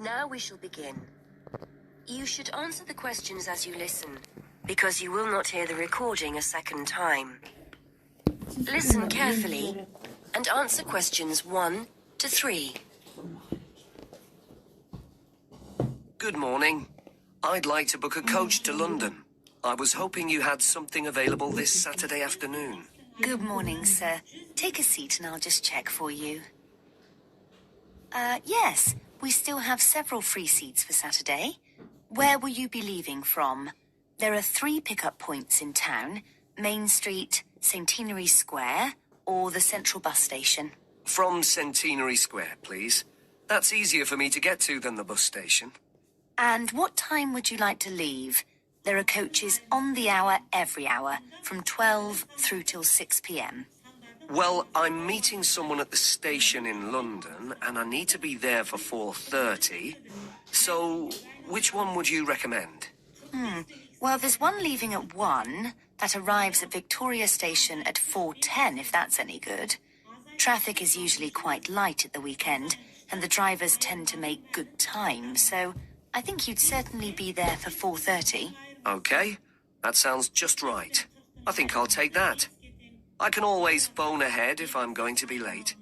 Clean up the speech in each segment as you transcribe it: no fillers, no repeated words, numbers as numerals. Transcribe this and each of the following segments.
Now we shall begin. You should answer the questions as you listen, because you will not hear the recording a second time. Listen carefully and answer questions 1 to 3. Good morning. I'd like to book a coach to London. I was hoping you had something available this Saturday afternoon. Good morning, sir. Take a seat and I'll just check for you. Yes, we still have several free seats for Saturday. Where will you be leaving from? There are 3 pickup points in town: Main Street, Centenary Square, or the Central Bus Station. From Centenary Square, please. That's easier for me to get to than the bus station. And what time would you like to leave? There are coaches on the hour every hour, from 12 through till 6 p.m. Well, I'm meeting someone at the station in London, and I need to be there for 4:30. So, which one would you recommend? Well, there's one leaving at 1 that arrives at Victoria Station at 4:10, if that's any good. Traffic is usually quite light at the weekend, and the drivers tend to make good time, so I think you'd certainly be there for 4:30. Okay, that sounds just right. I think I'll take that. I can always phone ahead if I'm going to be late.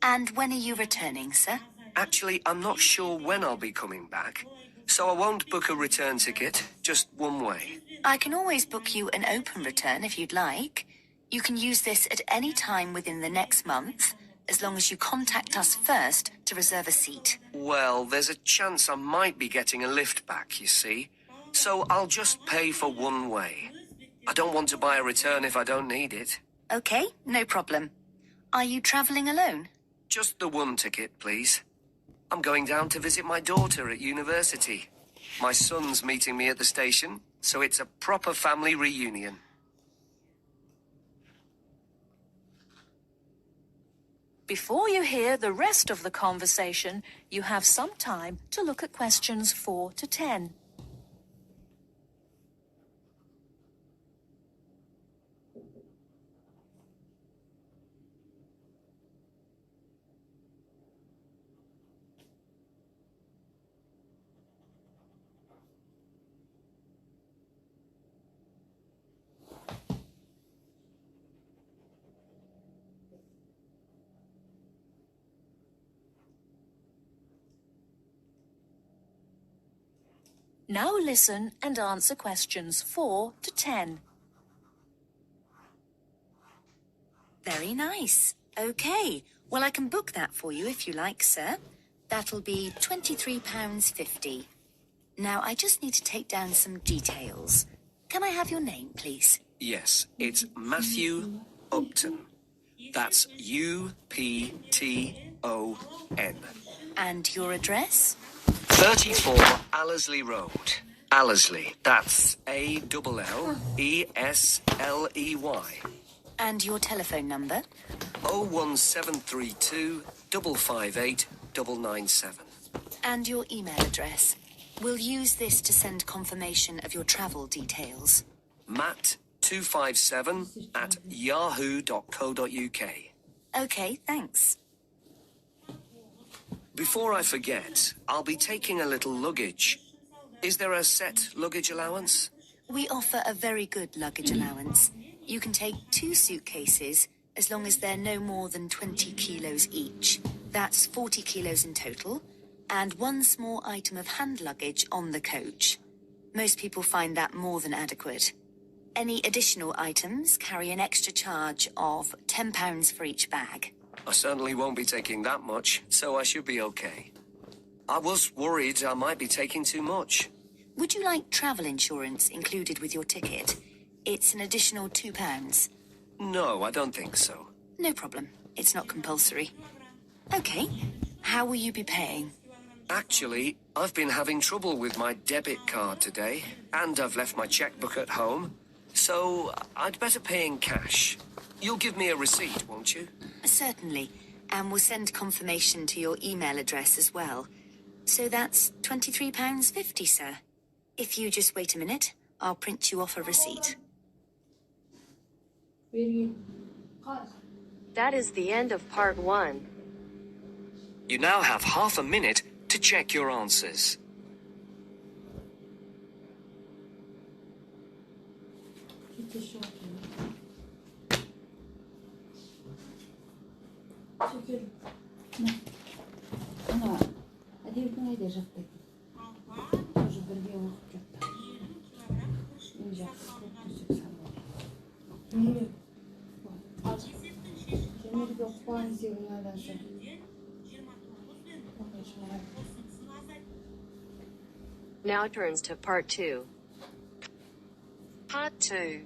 And when are you returning, sir? Actually, I'm not sure when I'll be coming back, so I won't book a return ticket, just one way. I can always book you an open return if you'd like. You can use this at any time within the next month, as long as you contact us first to reserve a seat. Well, there's a chance I might be getting a lift back, you see. So I'll just pay for one way. I don't want to buy a return if I don't need it. Okay, no problem. Are you travelling alone? Just the one ticket, please. I'm going down to visit my daughter at university. My son's meeting me at the station, so it's a proper family reunion. Before you hear the rest of the conversation, you have some time to look at questions 4 to 10. Now listen and answer questions 4 to 10. Very nice. Okay, well, I can book that for you if you like, sir. That'll be £23.50. Now, I just need to take down some details. Can I have your name, please? Yes, it's Matthew Upton. That's U-P-T-O-N. And your address? 34 Allesley Road. Allesley, that's A-L-L-E-S-L-E-Y. And your telephone number? 01732 558 997. And your email address? We'll use this to send confirmation of your travel details. matt257@yahoo.co.uk. Okay, thanks. Before I forget, I'll be taking a little luggage. Is there a set luggage allowance? We offer a very good luggage allowance. You can take 2 suitcases as long as they're no more than 20 kilos each. That's 40 kilos in total, and 1 small item of hand luggage on the coach. Most people find that more than adequate. Any additional items carry an extra charge of £10 for each bag. I certainly won't be taking that much, so I should be okay. I was worried I might be taking too much. Would you like travel insurance included with your ticket? It's an additional £2. No, I don't think so. No problem. It's not compulsory. Okay. How will you be paying? Actually, I've been having trouble with my debit card today, and I've left my checkbook at home, so I'd better pay in cash. You'll give me a receipt, won't you? Certainly. And we'll send confirmation to your email address as well. So that's £23.50, sir. If you just wait a minute, I'll print you off a receipt. That is the end of part 1. You now have half a minute to to check your answers. Now turns to part 2. Part 2.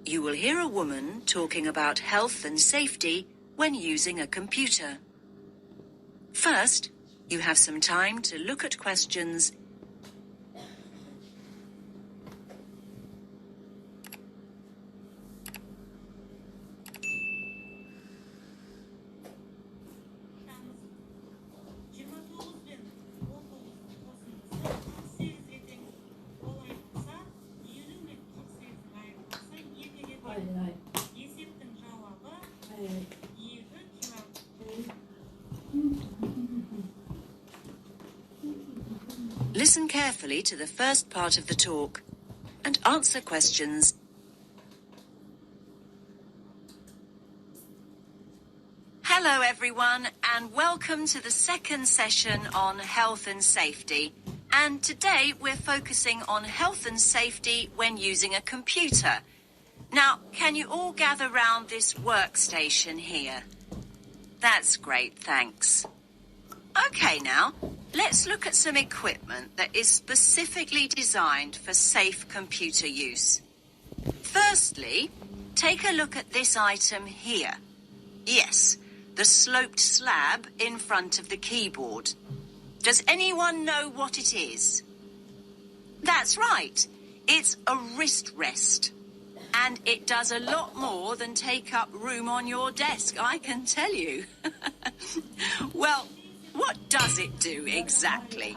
You will hear a woman talking about health and safety when using a computer. First, you have some time to look at questions . Listen carefully to the first part of the talk and answer questions. Hello everyone, and welcome to the second session on health and safety. And today we're focusing on health and safety when using a computer. Now, can you all gather round this workstation here? That's great, thanks. Okay now, let's look at some equipment that is specifically designed for safe computer use. Firstly, take a look at this item here. Yes, the sloped slab in front of the keyboard. Does anyone know what it is? That's right, it's a wrist rest. And it does a lot more than take up room on your desk, I can tell you. Well, what does it do exactly?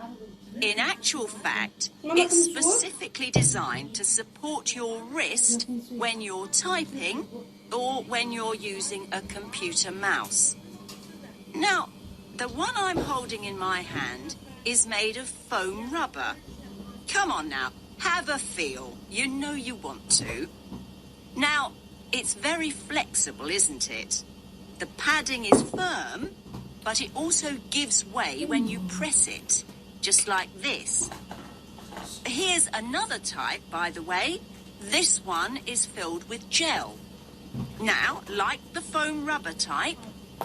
In actual fact, it's specifically designed to support your wrist when you're typing or when you're using a computer mouse. Now, the one I'm holding in my hand is made of foam rubber. Come on now, have a feel. You know you want to. Now, it's very flexible, isn't it? The padding is firm, but it also gives way when you press it, just like this. Here's another type, by the way. This one is filled with gel. Now, like the foam rubber type,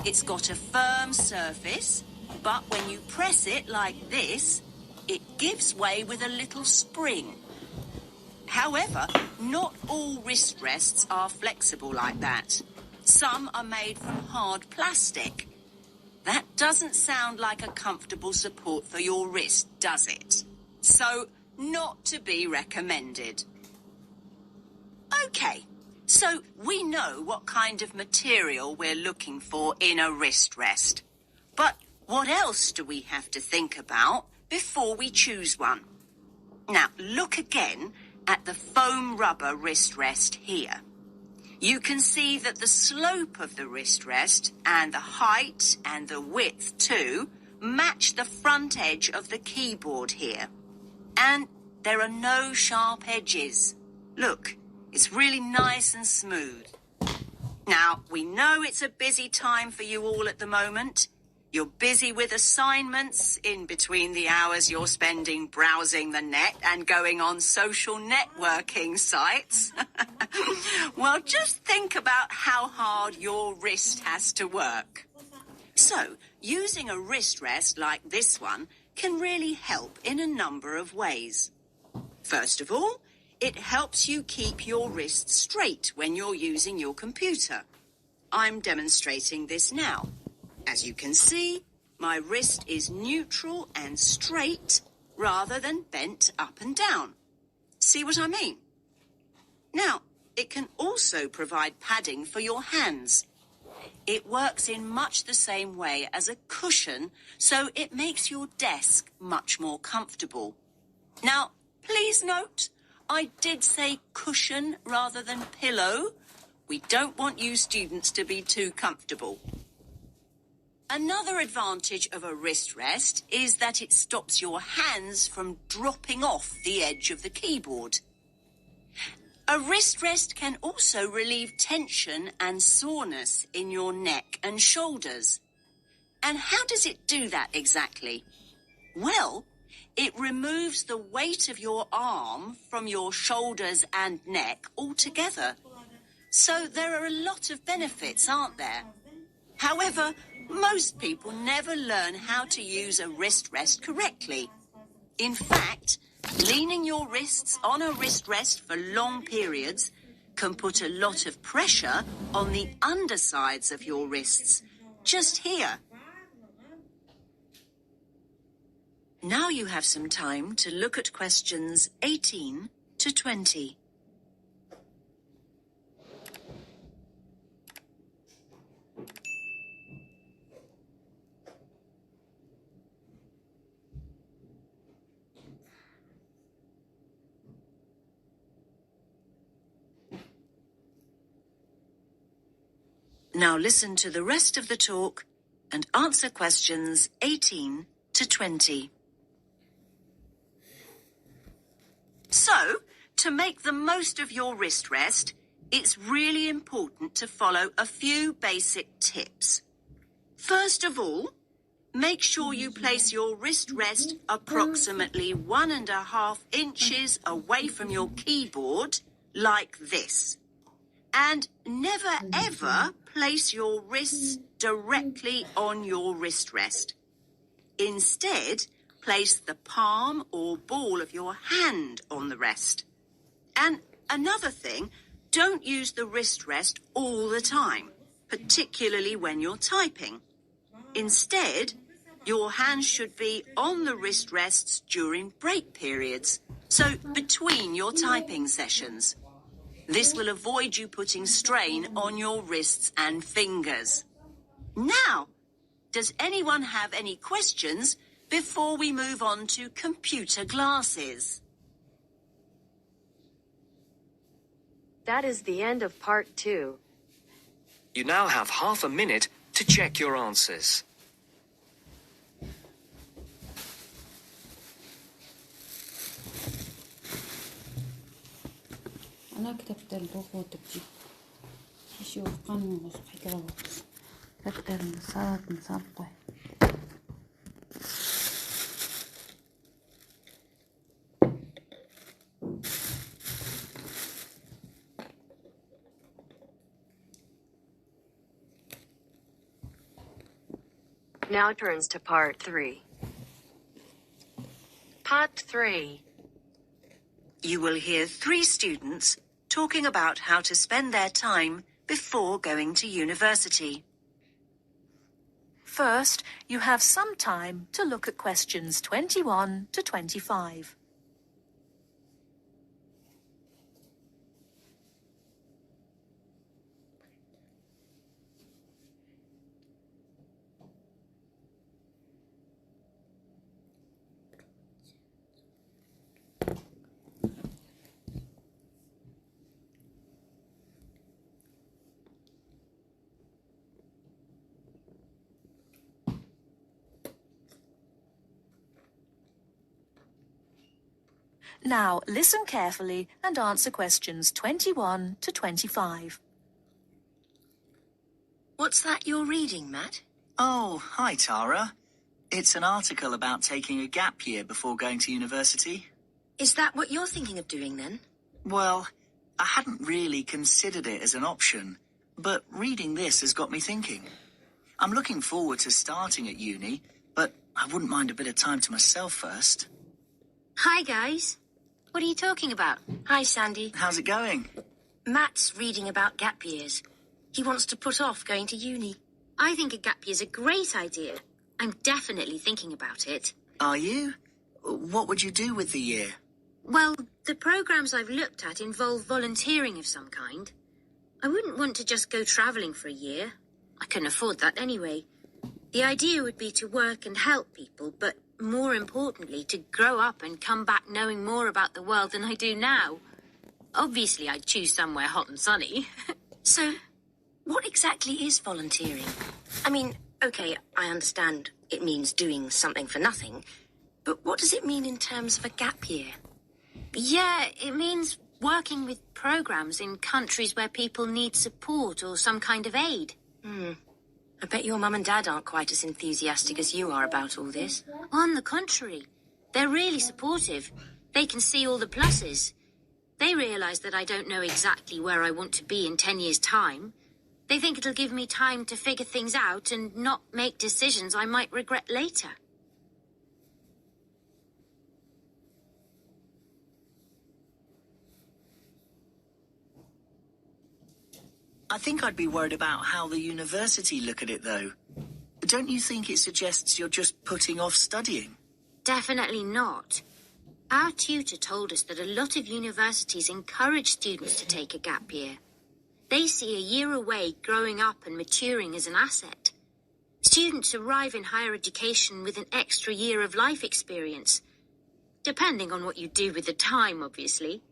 it's got a firm surface, but when you press it like this, it gives way with a little spring. However, not all wrist rests are flexible like that. Some are made from hard plastic. That doesn't sound like a comfortable support for your wrist, does it? So, not to be recommended. Okay, so we know what kind of material we're looking for in a wrist rest. But what else do we have to think about before we choose one? Now, look again at the foam rubber wrist rest here. You can see that the slope of the wrist rest and the height and the width too match the front edge of the keyboard here. And there are no sharp edges. Look, it's really nice and smooth. Now, we know it's a busy time for you all at the moment. You're busy with assignments in between the hours you're spending browsing the net and going on social networking sites. Well, just think about how hard your wrist has to work. So, using a wrist rest like this one can really help in a number of ways. First of all, it helps you keep your wrist straight when you're using your computer. I'm demonstrating this now. As you can see, my wrist is neutral and straight rather than bent up and down. See what I mean? Now, it can also provide padding for your hands. It works in much the same way as a cushion, so it makes your desk much more comfortable. Now, please note, I did say cushion rather than pillow. We don't want you students to be too comfortable. Another advantage of a wrist rest is that it stops your hands from dropping off the edge of the keyboard. A wrist rest can also relieve tension and soreness in your neck and shoulders. And how does it do that exactly? Well, it removes the weight of your arm from your shoulders and neck altogether. So there are a lot of benefits, aren't there? However, most people never learn how to use a wrist rest correctly. In fact, leaning your wrists on a wrist rest for long periods can put a lot of pressure on the undersides of your wrists, just here. Now you have some time to look at questions 18 to 20. Now listen to the rest of the talk and answer questions 18 to 20. So, to make the most of your wrist rest, it's really important to follow a few basic tips. First of all, make sure you place your wrist rest approximately 1.5 inches away from your keyboard, like this. And never ever place your wrists directly on your wrist rest. Instead, place the palm or ball of your hand on the rest. And another thing, don't use the wrist rest all the time, particularly when you're typing. Instead, your hands should be on the wrist rests during break periods, so between your typing sessions. This will avoid you putting strain on your wrists and fingers. Now, does anyone have any questions before we move on to computer glasses? That is the end of part 2. You now have half a minute to check your answers. أنا كتبت البوخو تبجي شو قانون مش حكرا كتبت صارت مصابة. Now turns to part 3. Part 3. You will hear 3 students talking about how to spend their time before going to university. First, you have some time to look at questions 21 to 25. Now, listen carefully and answer questions 21 to 25. What's that you're reading, Matt? Oh, hi, Tara. It's an article about taking a gap year before going to university. Is that what you're thinking of doing then? Well, I hadn't really considered it as an option, but reading this has got me thinking. I'm looking forward to starting at uni, but I wouldn't mind a bit of time to myself first. Hi, guys. What are you talking about? Hi, Sandy. How's it going? Matt's reading about gap years. He wants to put off going to uni. I think a gap year's a great idea. I'm definitely thinking about it. Are you? What would you do with the year? Well, the programs I've looked at involve volunteering of some kind. I wouldn't want to just go travelling for a year. I couldn't afford that anyway. The idea would be to work and help people, but more importantly, to grow up and come back knowing more about the world than I do now. Obviously, I'd choose somewhere hot and sunny. So, what exactly is volunteering? I mean, Okay, I understand it means doing something for nothing, but what does it mean in terms of a gap year? Yeah, it means working with programs in countries where people need support or some kind of aid. I bet your mum and dad aren't quite as enthusiastic as you are about all this. On the contrary, they're really supportive. They can see all the pluses. They realise that I don't know exactly where I want to be in 10 years' time. They think it'll give me time to figure things out and not make decisions I might regret later. I think I'd be worried about how the university look at it, though. Don't you think it suggests you're just putting off studying? Definitely not. Our tutor told us that a lot of universities encourage students to take a gap year. They see a year away growing up and maturing as an asset. Students arrive in higher education with an extra year of life experience, depending on what you do with the time, obviously.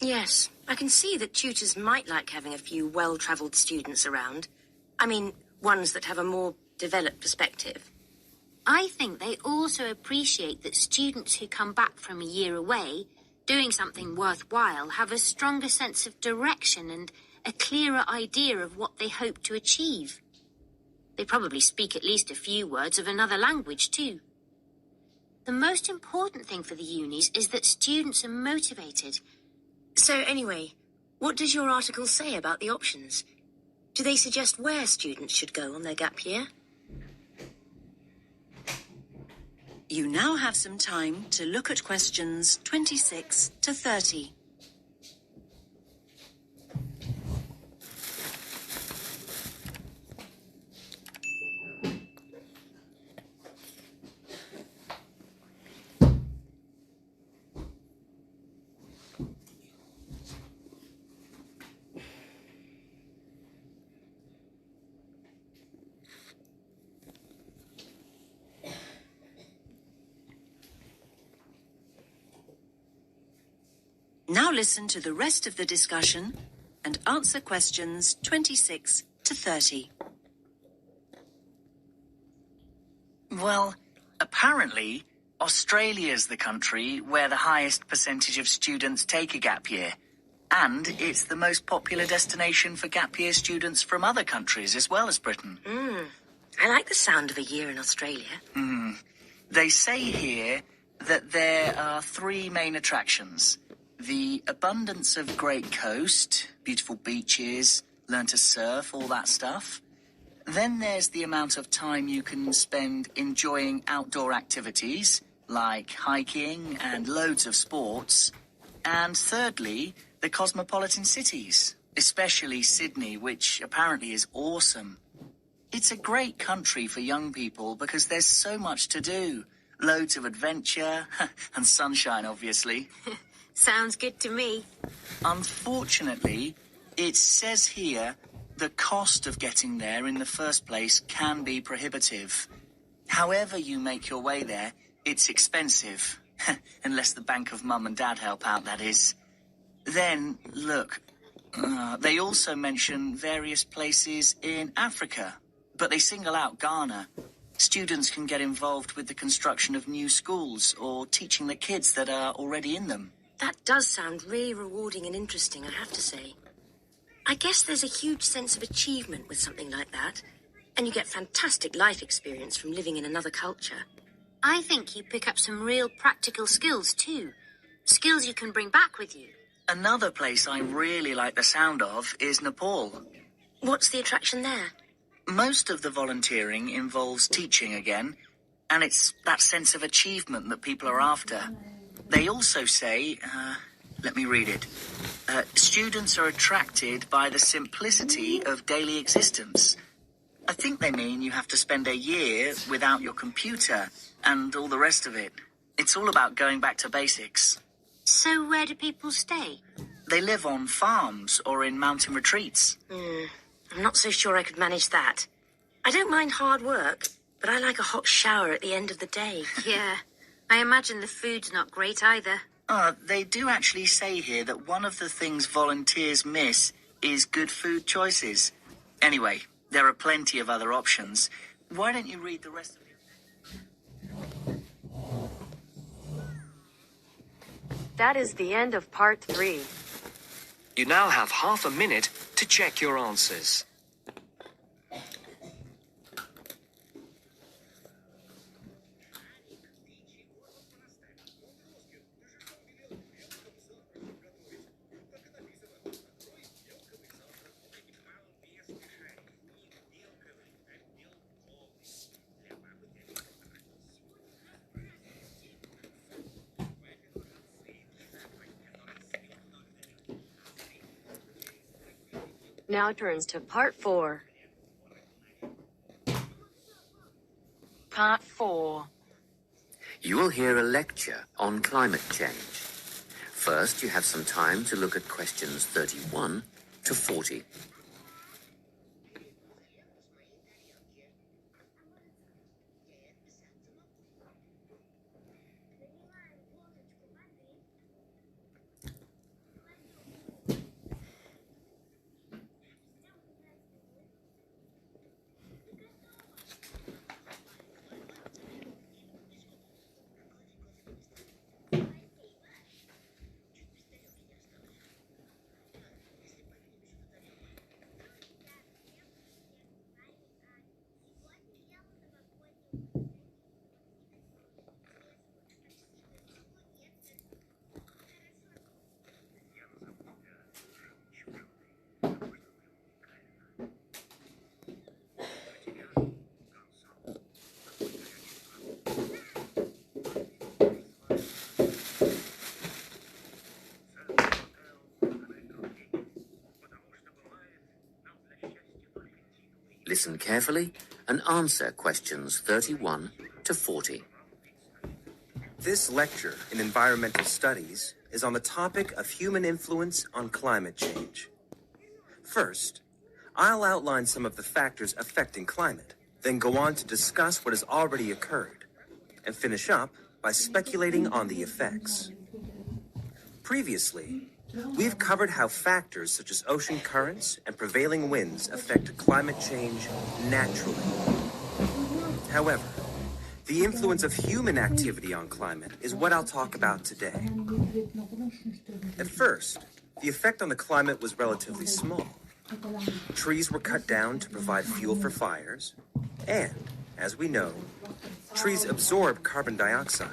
Yes, I can see that tutors might like having a few well-travelled students around. I mean, ones that have a more developed perspective. I think they also appreciate that students who come back from a year away, doing something worthwhile, have a stronger sense of direction and a clearer idea of what they hope to achieve. They probably speak at least a few words of another language, too. The most important thing for the unis is that students are motivated. So anyway, what does your article say about the options? Do they suggest where students should go on their gap year? You now have some time to look at questions 26 to 30. Now listen to the rest of the discussion and answer questions 26 to 30. Well, apparently, Australia's the country where the highest percentage of students take a gap year. And it's the most popular destination for gap year students from other countries as well as Britain. I like the sound of a year in Australia. They say here that there are 3 main attractions. The abundance of great coast, beautiful beaches, learn to surf, all that stuff. Then there's the amount of time you can spend enjoying outdoor activities, like hiking and loads of sports. And thirdly, the cosmopolitan cities, especially Sydney, which apparently is awesome. It's a great country for young people because there's so much to do. Loads of adventure, and sunshine, obviously. Sounds good to me. Unfortunately, it says here the cost of getting there in the first place can be prohibitive. However you make your way there, it's expensive. Unless the bank of mum and dad help out, that is. Then, look, they also mention various places in Africa, but they single out Ghana. Students can get involved with the construction of new schools or teaching the kids that are already in them. That does sound really rewarding and interesting, I have to say. I guess there's a huge sense of achievement with something like that, and you get fantastic life experience from living in another culture. I think you pick up some real practical skills, too. Skills you can bring back with you. Another place I really like the sound of is Nepal. What's the attraction there? Most of the volunteering involves teaching again, and it's that sense of achievement that people are after. They also say, let me read it. Students are attracted by the simplicity of daily existence. I think they mean you have to spend a year without your computer and all the rest of it. It's all about going back to basics. So where do people stay? They live on farms or in mountain retreats. I'm not so sure I could manage that. I don't mind hard work, but I like a hot shower at the end of the day. Yeah, I imagine the food's not great either. They do actually say here that one of the things volunteers miss is good food choices. Anyway, there are plenty of other options, Why don't you read the rest of it? That is the end of part 3. You now have half a minute to check your answers. Now turns to part 4. Part 4. You will hear a lecture on climate change. First, you have some time to look at questions 31 to 40. Listen carefully and answer questions 31 to 40. This lecture in environmental studies is on the topic of human influence on climate change. First, I'll outline some of the factors affecting climate, then go on to discuss what has already occurred, and finish up by speculating on the effects. Previously, we've covered how factors such as ocean currents and prevailing winds affect climate change naturally. However, the influence of human activity on climate is what I'll talk about today. At first, the effect on the climate was relatively small. Trees were cut down to provide fuel for fires, and, as we know, trees absorb carbon dioxide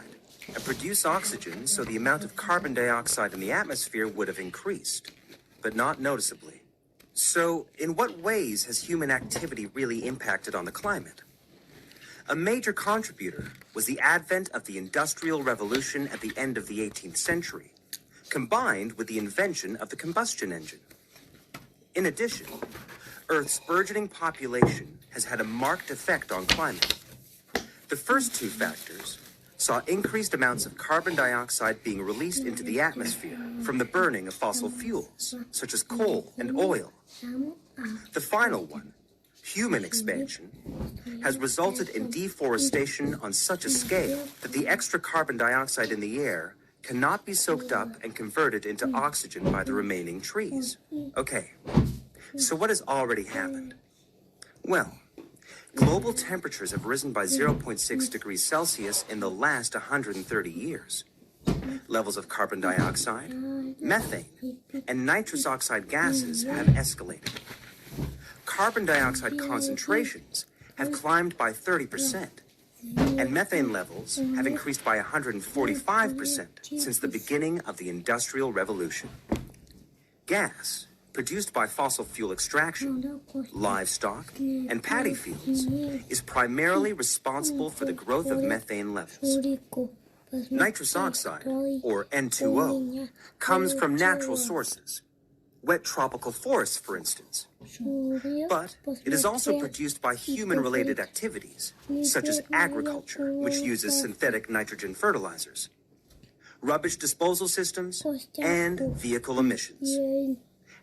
and produce oxygen, so the amount of carbon dioxide in the atmosphere would have increased, but not noticeably. So, in what ways has human activity really impacted on the climate? A major contributor was the advent of the Industrial Revolution at the end of the 18th century, combined with the invention of the combustion engine. In addition, Earth's burgeoning population has had a marked effect on climate. The first two factors saw increased amounts of carbon dioxide being released into the atmosphere from the burning of fossil fuels, such as coal and oil. The final one, human expansion, has resulted in deforestation on such a scale that the extra carbon dioxide in the air cannot be soaked up and converted into oxygen by the remaining trees. Okay, so what has already happened? Well, global temperatures have risen by 0.6 degrees Celsius in the last 130 years. Levels of carbon dioxide, methane, and nitrous oxide gases have escalated. Carbon dioxide concentrations have climbed by 30%, and methane levels have increased by 145% since the beginning of the Industrial Revolution. Gas produced by fossil fuel extraction, livestock, and paddy fields is primarily responsible for the growth of methane levels. Nitrous oxide, or N2O, comes from natural sources, wet tropical forests, for instance. But it is also produced by human-related activities, such as agriculture, which uses synthetic nitrogen fertilizers, rubbish disposal systems, and vehicle emissions.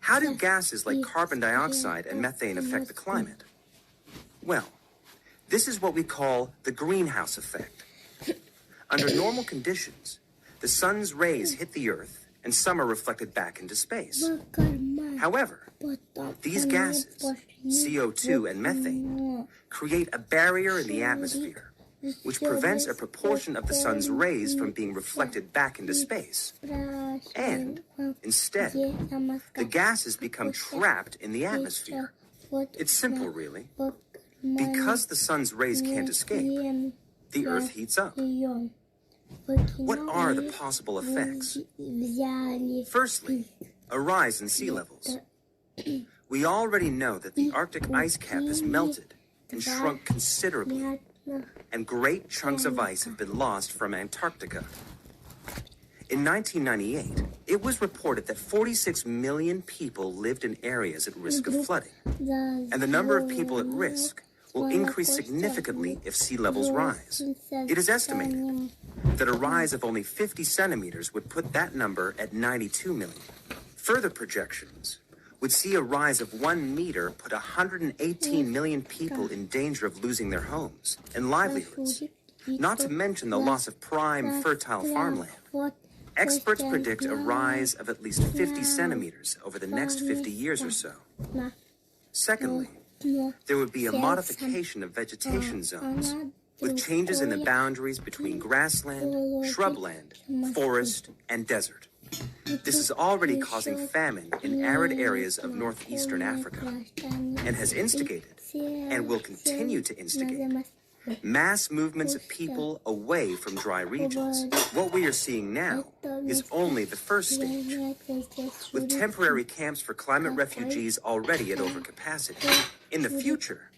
How do gases like carbon dioxide and methane affect the climate? Well, this is what we call the greenhouse effect. Under normal conditions, the sun's rays hit the Earth and some are reflected back into space. However, these gases, CO2 and methane, create a barrier in the atmosphere, which prevents a proportion of the sun's rays from being reflected back into space. And, instead, the gases become trapped in the atmosphere. It's simple, really. Because the sun's rays can't escape, the Earth heats up. What are the possible effects? Firstly, a rise in sea levels. We already know that the Arctic ice cap has melted and shrunk considerably, and great chunks of ice have been lost from Antarctica. In 1998, it was reported that 46 million people lived in areas at risk of flooding, and the number of people at risk will increase significantly if sea levels rise. It is estimated that a rise of only 50 centimeters would put that number at 92 million. Further projections would see a rise of 1 meter put 118 million people in danger of losing their homes and livelihoods, not to mention the loss of prime, fertile farmland. Experts predict a rise of at least 50 centimeters over the next 50 years or so. Secondly, there would be a modification of vegetation zones, with changes in the boundaries between grassland, shrubland, forest, and desert. This is already causing famine in arid areas of northeastern Africa, and has instigated, and will continue to instigate, mass movements of people away from dry regions. What we are seeing now is only the first stage, with temporary camps for climate refugees already at overcapacity. In the future,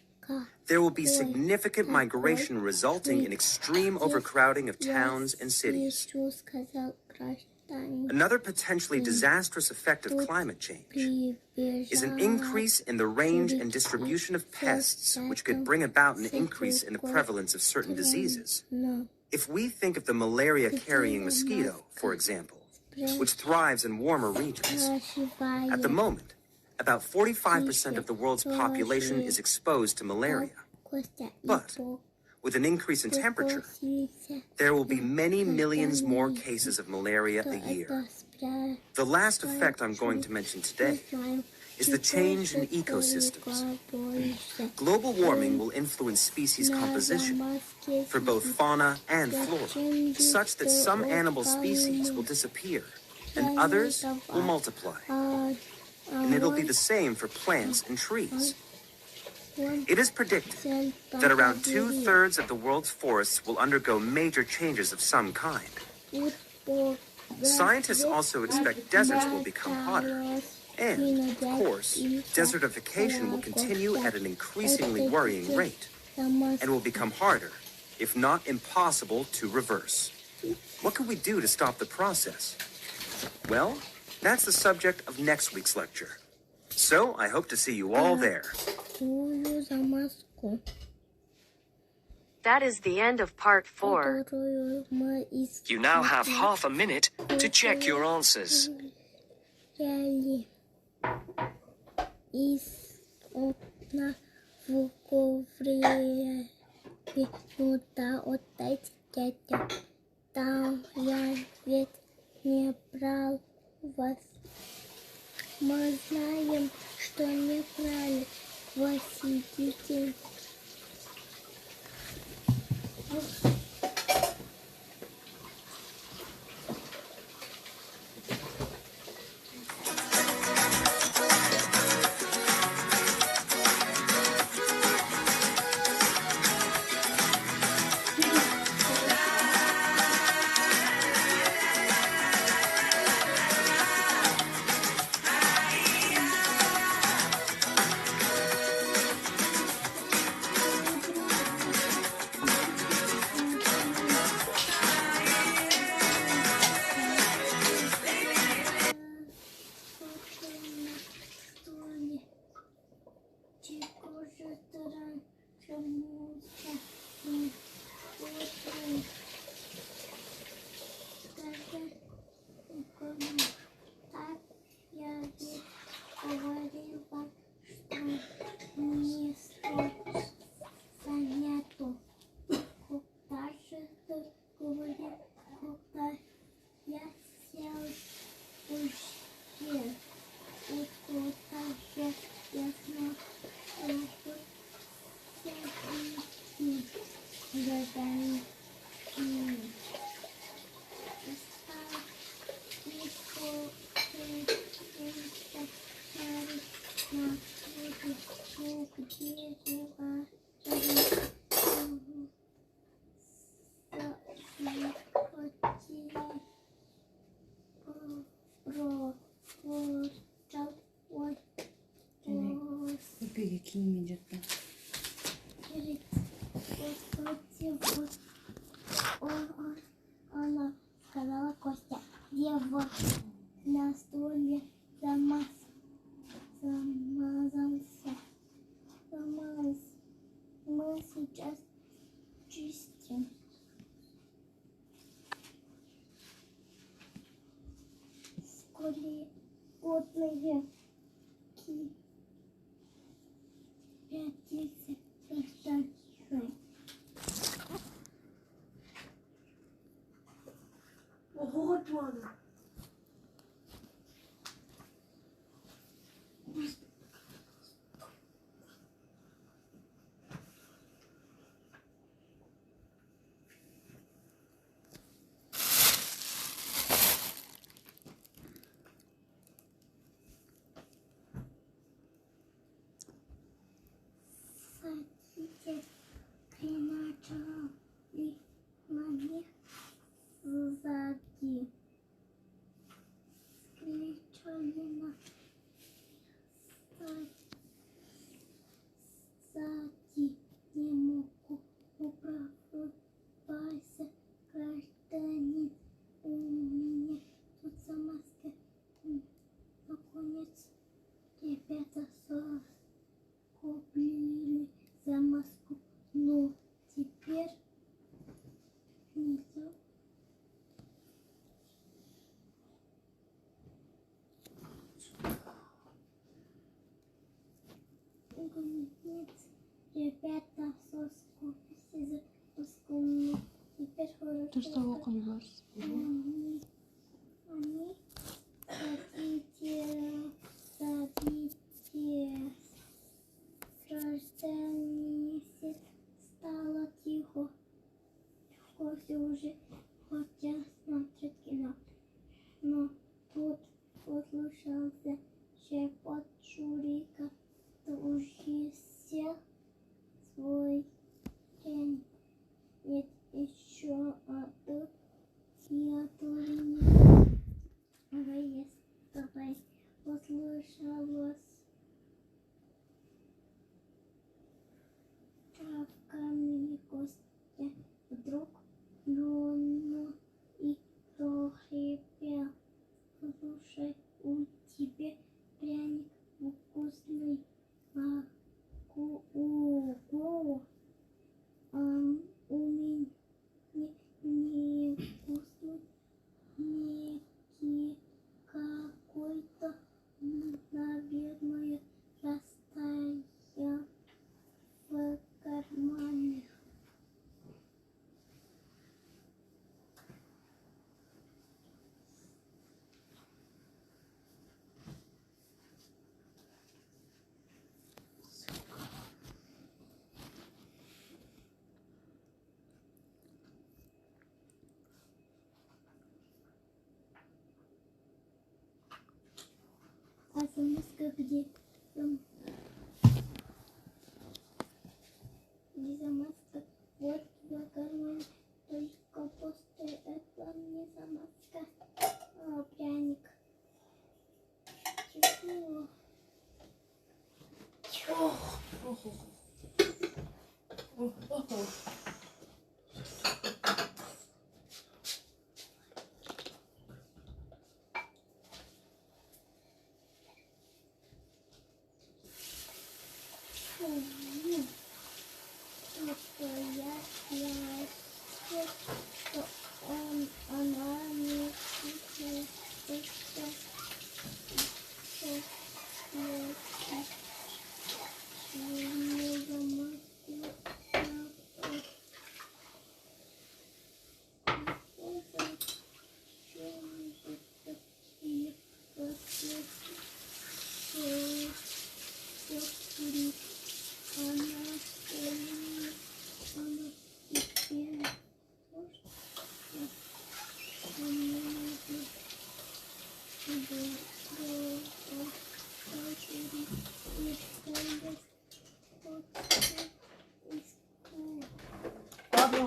there will be significant migration resulting in extreme overcrowding of towns and cities. Another potentially disastrous effect of climate change is an increase in the range and distribution of pests, which could bring about an increase in the prevalence of certain diseases. If we think of the malaria-carrying mosquito, for example, which thrives in warmer regions, at the moment, about 45% of the world's population is exposed to malaria. But with an increase in temperature, there will be many millions more cases of malaria a year. The last effect I'm going to mention today is the change in ecosystems. Global warming will influence species composition for both fauna and flora, such that some animal species will disappear and others will multiply. And it'll be the same for plants and trees. It is predicted that around 2/3 of the world's forests will undergo major changes of some kind. Scientists also expect deserts will become hotter. And, of course, desertification will continue at an increasingly worrying rate and will become harder, if not impossible, to reverse. What can we do to stop the process? Well, that's the subject of next week's lecture. So I hope to see you all there. That is the end of part 4. You now have half a minute to check your answers. Мы знаем, что не брали. Вы сидите. кийиммен жатпайм. Она сказала Костя, где вот на столе замазался. Мы сейчас чистим. Сколотные пятницы достаточно. Вот он. Хотите приначали ноги сзади. Скричали на сзади. Не могу управляйся, гражданин. У меня тут замазка. Наконец, ребята купили замазку. Но теперь нельзя. Нет, ребята соскучились за школу. Теперь хорошо. Ты что окуп жүрсүң? Они садитесь. Гражданин стало тихо. Костя уже хотел смотреть кино. Но тут послышался шепот Шурика. Ты уже сел свой день. Нет, еще тут я тоже не выезд. Давай послышалось травками Костя вдруг плюнул и прохрипел. Слушай, у тебя пряник вкусный. У меня не вкусный. Некий какой-то, наверное, растаял в кармане. А замазка где? Где замазка? Вот в кармане. Только после этого не замазка, а пряник. Чего? Она не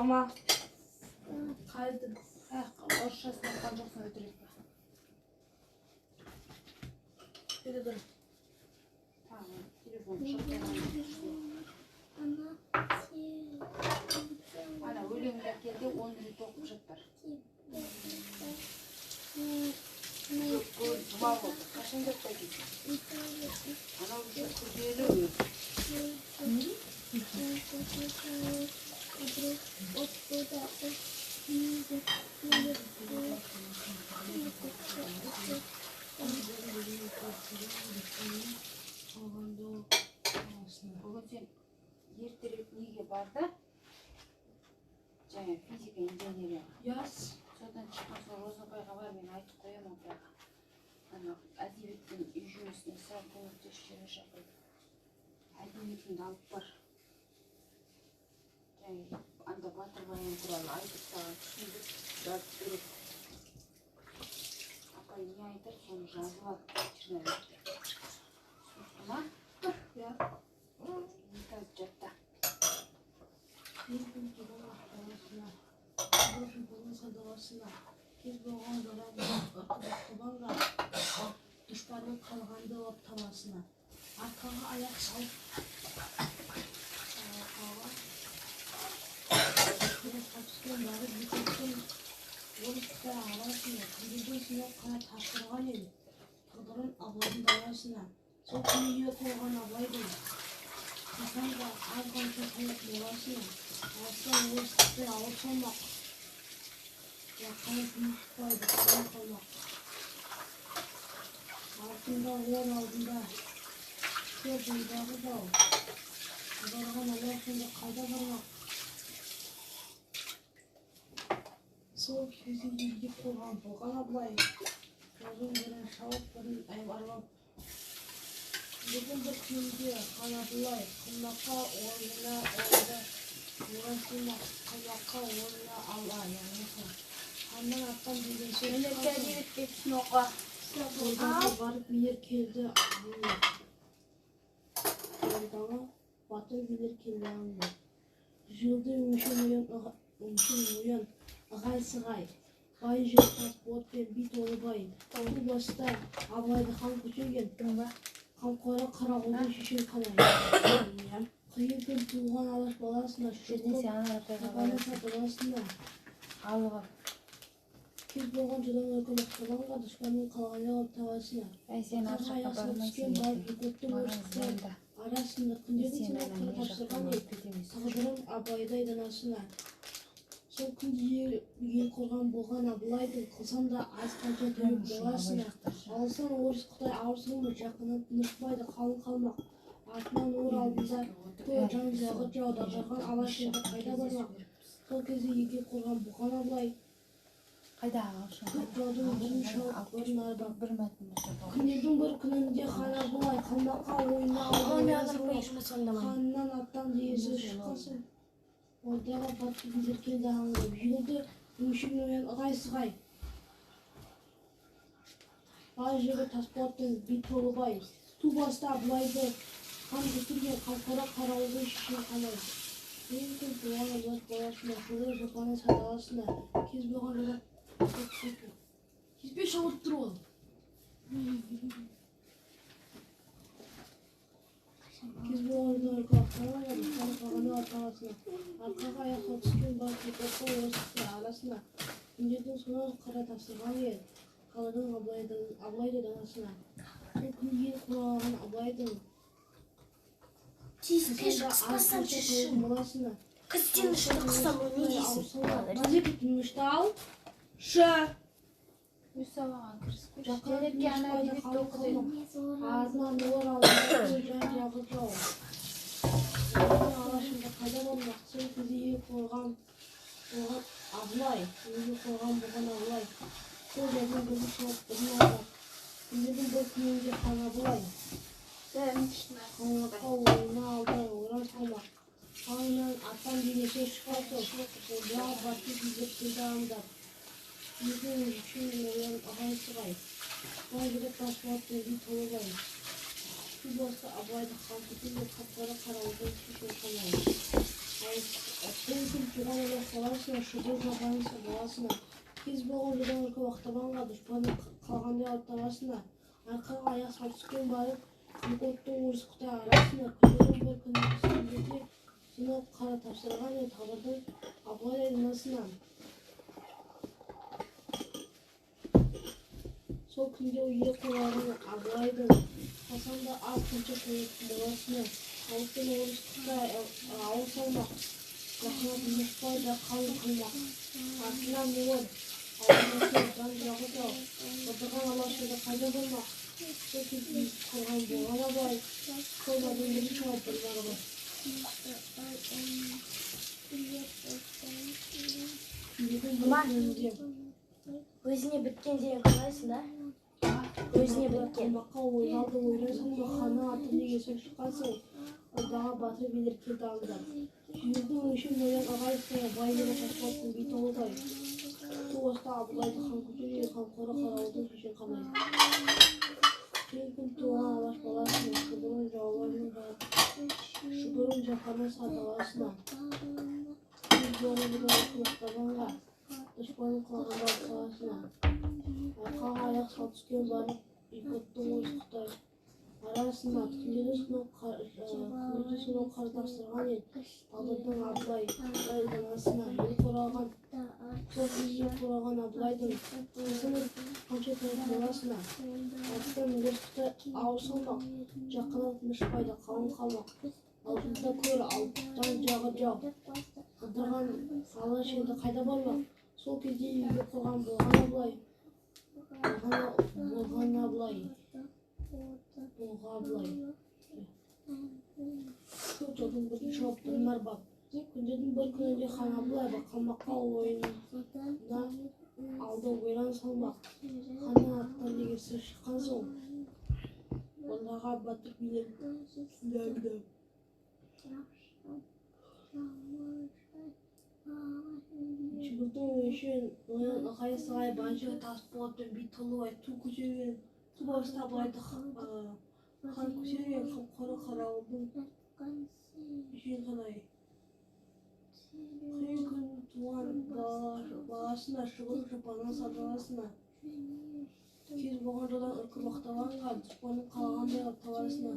Мама, қайдың? Орысшасын оқыған жоқсың, өтірік пе? Келе тұр. Tamam, телефон ана өлеңді әкелді 10 рет оқып жаттар. Жұма болды, қашан жаттап кетті? Анау күрделі өзі. Бүгін сен ертерек неге барды? Жаңа физика инженерия. Содан шыққан соң Розабайға бар, мен айтып қоямын бірақ. Ана әдебиеттің үй жұмысына сәл көмектесуші шақырды. Әдебиетіңді алып бар. Жаңа анда Батыр баян туралы айтып саған түсіндіріп жазып береді. Апай не айтыр, соны жазып алып журналистке. Түсінікті ма? Қазір жатта. Düşmanın kalğanda olup tamasına. Arkağa ayak salıp. Kaçışken bari bütün oluşta arasına. Kırgın sinek kana taştırgan edi. Kırgın ablanın davasına. Sol kuyuya koygan ablaydı. Kısan da az konuşa koyup bolasına. Aslan oluştukta alıp olmak. Yakayıp büyüktaydı. Kalıp olmak. Altında yer aldığında şey duydağı da o. Kızargan Allah şimdi kayda varmak. Sol kezi ilgip koygan boğan ablayı. Gözün bilen şavuk bilen ayvarlap. Bugün bir kuyumcuya kanatılay. Kımlaka oğluna oğluna. Uğraşılmak kımlaka oğluna Allah yani. Andan attan bilgin söyle. Melekleri bitsin oqa. Oradan varıp bir yer keldi anlıyor. Oradan batır bilir keldi anlıyor. Жылды өмшін ұян ағай сығай. Бай жер тас бот пен бит олы бай. Бұл баста абайды хан көшеген. Қамқора қарағылды шешен қалай. Қиын күн туған алаш баласына шұғыл. Сапанаса баласына. Алға. Кез болған жылың өкілі қыланға дұшпанның қалғаны алып тавасына. Қарға аясына түскен бар бүкітті орыстан арасында күндердің сені қыр тапсырған ет. Тағдырым абайдай данасына. Сол күнде ел қорған болған абылайдың қылсан да аз қанша төліп боласына. Алысан орыс Қытай ауырсыңмы жақынын тынышпайды қалың қалмақ. Артынан ор алдында той жан жағы жауда жарған алаш енді қайда бармақ. Сол кезде егер қорған болған абылай Жаудың жүзін шауып көрін арбақ. Күндердің бір күнінде хан абылай қалмаққа ойына алды. Ханынан аттан дейізі шыққасын. Ордаға батып билер келді аңғып. Жылды өмшін оян ығай сығай. Бай жегі Тасболаттың бит толы бай. Ту баста абылайды хан көтерген қамқора қарауылдың шешен қамай. Ең күн туған алаш баласына, шулы жапаны садаласына, кез болған жолап Кеспе шауып тұр ол. Кез болған жолап қарауылды қаны қағаны арталасына, арқаға аяққа түскен бар кепоққа орысты арасына, күндердің сонау қара тапсырған ел, қаладың абылайды данасына. Сол күн ел құралаған абылайдың Тиспе шықпасан шешім. Қыз сен ұшты қысам ол не дейсің? Газет ұтынышты ал. Ша. Өсаваған кіріспе. Жақарекке ана әдебетті оқыдың. Ардынан олар алдында жан жағы жау. Олардың алашында қайда болмақ. Сол кезде ел қорған абылай. Ел қорған болған абылай. Сол жердің көзі шауып бірін алдақ. Күндердің бір күнінде хан абылай. Қаңлаққа ойына алды оран салмақ. Қаңынан аттан денесе шыққасы. Ордаға батып билеп келді аңдап. Өзінің үшін оян ағай сығай. Бай жігіт Тасболаттың бит толы бай. Су басты абылайды хан көтерген қапқара қарауылдың шешен қалай. Әттен күн туған алаш баласына, шұғыл жапанысы баласына. Кез болған жылдан үркі уақтабанға дұшпанның қалғандай алып тавасына. Арқаға аяқ салып түскен барып Қамқоттың орыс Қытай арасында күндердің бір күні үстіндегі сынып қара тапсырған еді тағдырдың Абылай анасынан. Сол күнде үйге қойған Абылайдың Хасанды аз күнше қойып моласына алыппен орыс Қытай ауыр салмақ. Жақына тынышпай да қалың қылмақ. Артынан молын ауырмасы жан жағы жау. Отырған алашыды қайда болмақ. Сол кезде қорған болған Абылай қоймадың бірінші жауап білмағы бар. Өзіне біткен деген қалайсың да? Өзіне біткен. Қылмаққа ойналды ойран салма ханы аты неге сол шыққансың. Ордаға батыр билер келді аңдап. Жүйірдің өшін ноян ағайсың бай елі шашқалсын бей толыдай. Ту оста Абылайды хан көтерген қамқоры қарауылдың шешен қалай. Кең күн туған алаш баласына шұбырын жауларының шұбырын жапаны садаласына. Күн жолы бұдан құлақтағанға дұшпанын қылғанда қаласына. Арқаға аяқ сал түскен барып ипоттың ойыз Қытай арасында күндегі сынау қар тапсырған еді тағдырдың Абылай данасына ел қораған сол кезде қораған Абылайдың қызының қанша тойып моласына алыппен орыс Қытай ауыр салмақ жақыннан тынышпайды қалың қалмақ алдында көр алыптан жағы жау қыдырған алаш енді қайда бармақ сол кезде үйге қорған болған Абылай болған Абылай Көп жылдың бірінші жауаптың бар бап. Күндердің бір күнінде хан Абылай қалмаққа ойынына алды ойран салмақ. Ханның аттан неге сыр шыққан соң. Ондағы батыр билер ләмді. Жігіттің өшін оян ығай-сығай баншыға тас болатын бей толыбай ту көтерген ту баста Абылайды хан көтерген қамқоры қарауылдың жүйен қалай. Қиын күн туған баласына шығып жапанын садаласына. Кез болған жодан ұрқы бақталанға дұшпанын қалағандай табасына.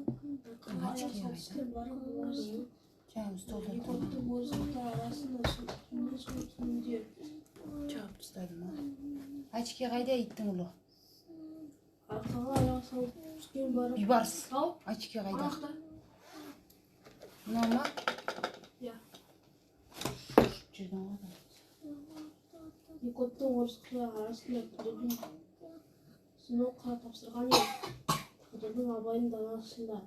Ұрқыға аяқ салыскен барып боласына. Ипоттың орыс Қытай арасында түнде сол түнде. Жауап тастадым ма? Очки қайда иттің ұлы? Арқаға аяқ салып түскен барып. Бейбарыс. Очки қайда? Мынау ма? Иә. Жүрген ғой да. Ипоттың орыс Қытай арасында күндердің сынау қара тапсырған еді тағдырдың Абылайдың данасында.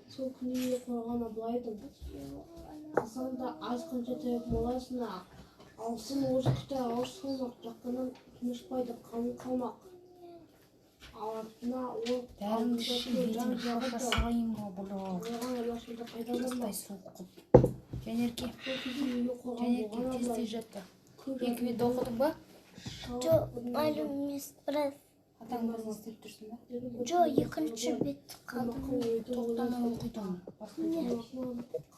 Сол күнде қорған Абылайдың Хасанды аз қанша тойып моласына алсын орыс Қытай ауыр салмақ жақыннан тынышпайды қалың қалмақ. Артына ол Дәрімді жан жағы жасағайын ба бұлы. қорған алашыды қайда болмақ. Суық қып. Жәнерке. Жәнерке тез жатты. Екі бет оқыдың ба? Жоқ, мәлім емес, біраз. Атаң біраз істеп тұрсың ба? Жоқ, екінші бет қалдым. Тоқтамай оқыдың.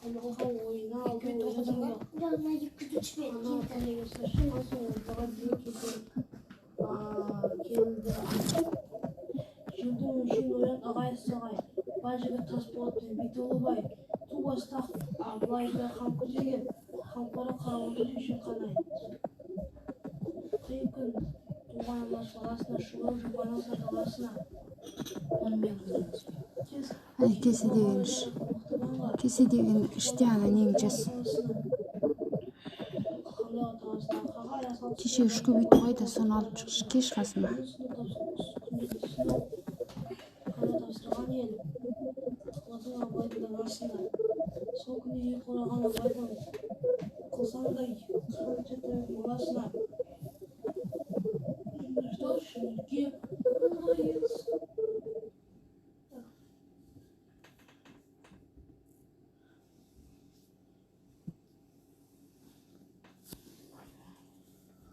Қалмаққа ойына алды Екі бет оқыдың ба? Жоқ, мына екінші бет келді. Жылдың үшін оян ағай-сағай, бай жігіт тас болатын бей толыбай, ту баста Абылайды хан көтерген, қамқоры қарауылдың шешен қанай. Қиын күн туған алаш баласына шұбырып жапанын садаласына. Онымен қылдыңыз. Кесе деген іште ана нең жас. Кеше үшкі бүйтіп қойды, соны алып шықшы кеш қасыма. Сол күнде қораған Абылайдың қылсаңдай қанша тойып моласына. Жүрге